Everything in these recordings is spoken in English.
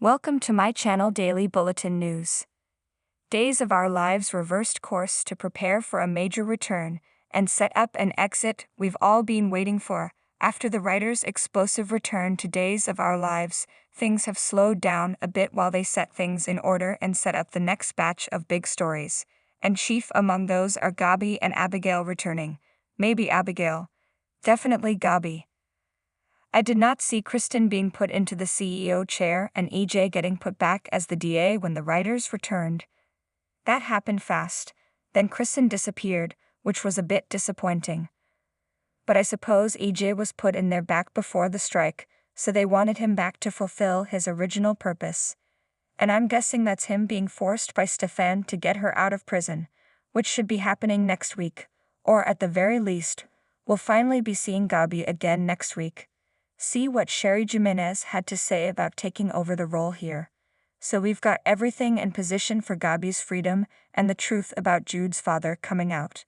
Welcome to my channel Daily Bulletin News. Days of our lives reversed course to prepare for a major return and set up an exit we've all been waiting for. After the writer's explosive return to Days of Our Lives, things have slowed down a bit while they set things in order and set up the next batch of big stories. And chief among those are Gabi and Abigail returning. Maybe Abigail. Definitely Gabi. I did not see Kristen being put into the CEO chair and EJ getting put back as the DA when the writers returned. That happened fast, then Kristen disappeared, which was a bit disappointing. But I suppose EJ was put in there back before the strike, so they wanted him back to fulfill his original purpose. And I'm guessing that's him being forced by Stefan to get her out of prison, which should be happening next week, or at the very least, we'll finally be seeing Gabi again next week. See what Sherry Jimenez had to say about taking over the role here. So we've got everything in position for Gabi's freedom and the truth about Jude's father coming out.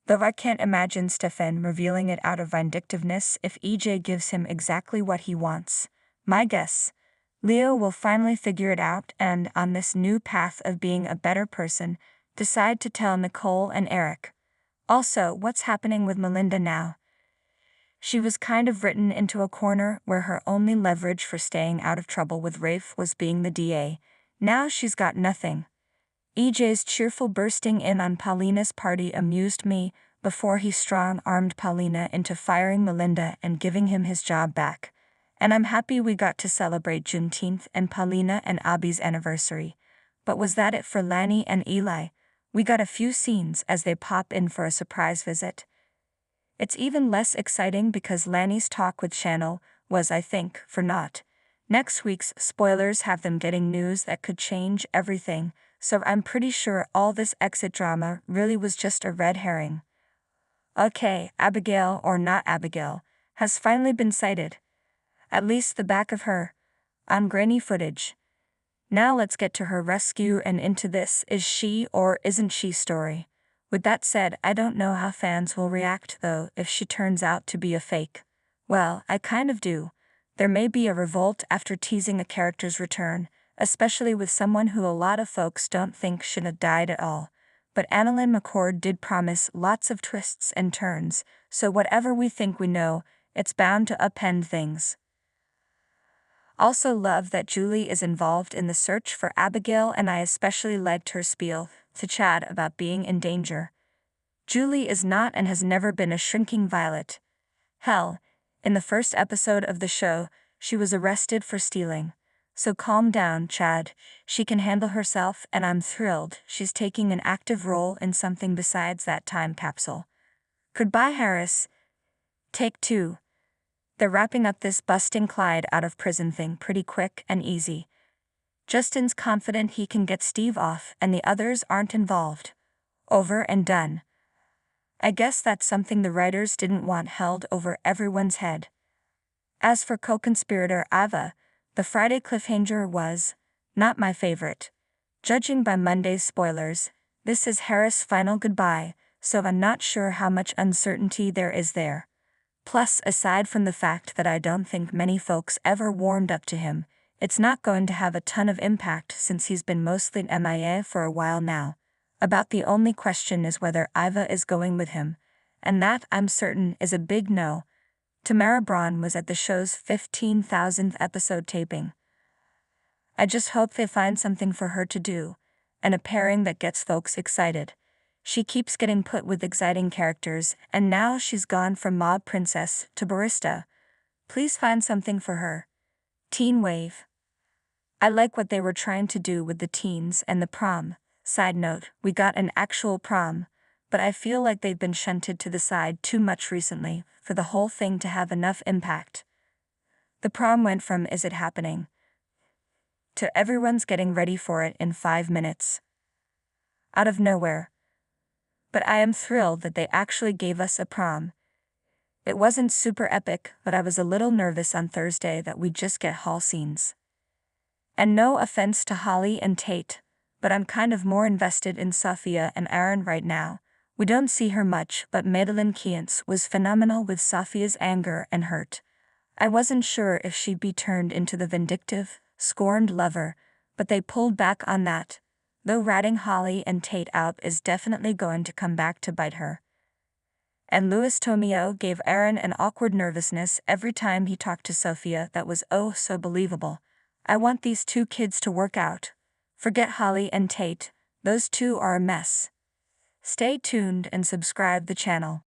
Though I can't imagine Stefan revealing it out of vindictiveness if EJ gives him exactly what he wants. My guess, Leo will finally figure it out and, on this new path of being a better person, decide to tell Nicole and Eric. Also, what's happening with Melinda now? She was kind of written into a corner where her only leverage for staying out of trouble with Rafe was being the DA. Now she's got nothing. EJ's cheerful bursting in on Paulina's party amused me before he strong-armed Paulina into firing Melinda and giving him his job back. And I'm happy we got to celebrate Juneteenth and Paulina and Abby's anniversary. But was that it for Lani and Eli? We got a few scenes as they pop in for a surprise visit. It's even less exciting because Lani's talk with Chanel was, I think, for naught. Next week's spoilers have them getting news that could change everything, so I'm pretty sure all this exit drama really was just a red herring. Okay, Abigail, or not Abigail, has finally been sighted. At least the back of her. On grainy footage. Now let's get to her rescue and into this is she or isn't she story. With that said, I don't know how fans will react though if she turns out to be a fake. Well, I kind of do. There may be a revolt after teasing a character's return, especially with someone who a lot of folks don't think should have died at all. But Annalyn McCord did promise lots of twists and turns, so whatever we think we know, it's bound to upend things. Also love that Julie is involved in the search for Abigail, and I especially liked her spiel to Chad about being in danger. Julie is not and has never been a shrinking violet. Hell, in the first episode of the show, she was arrested for stealing. So calm down, Chad. She can handle herself, and I'm thrilled she's taking an active role in something besides that time capsule. Goodbye, Harris. Take 2. They're wrapping up this busting Clyde out of prison thing pretty quick and easy. Justin's confident he can get Steve off and the others aren't involved. Over and done. I guess that's something the writers didn't want held over everyone's head. As for co-conspirator Ava, the Friday cliffhanger was not my favorite. Judging by Monday's spoilers, this is Harris' final goodbye, so I'm not sure how much uncertainty there is there. Plus, aside from the fact that I don't think many folks ever warmed up to him, it's not going to have a ton of impact since he's been mostly MIA for a while now. About the only question is whether Iva is going with him, and that, I'm certain, is a big no. Tamara Braun was at the show's 15,000th episode taping. I just hope they find something for her to do, and a pairing that gets folks excited. She keeps getting put with exciting characters, and now she's gone from mob princess to barista. Please find something for her. Teen Wave. I like what they were trying to do with the teens and the prom. Side note, we got an actual prom, but I feel like they've been shunted to the side too much recently for the whole thing to have enough impact. The prom went from "is it happening?" to "everyone's getting ready for it in 5 minutes." Out of nowhere. But I am thrilled that they actually gave us a prom. It wasn't super epic, but I was a little nervous on Thursday that we'd just get hall scenes. And no offense to Holly and Tate, but I'm kind of more invested in Sophia and Aaron right now. We don't see her much, but Madeline Kientz was phenomenal with Sophia's anger and hurt. I wasn't sure if she'd be turned into the vindictive, scorned lover, but they pulled back on that. Though ratting Holly and Tate out is definitely going to come back to bite her. And Louis Tomeo gave Aaron an awkward nervousness every time he talked to Sophia that was oh so believable. I want these two kids to work out. Forget Holly and Tate, those two are a mess. Stay tuned and subscribe the channel.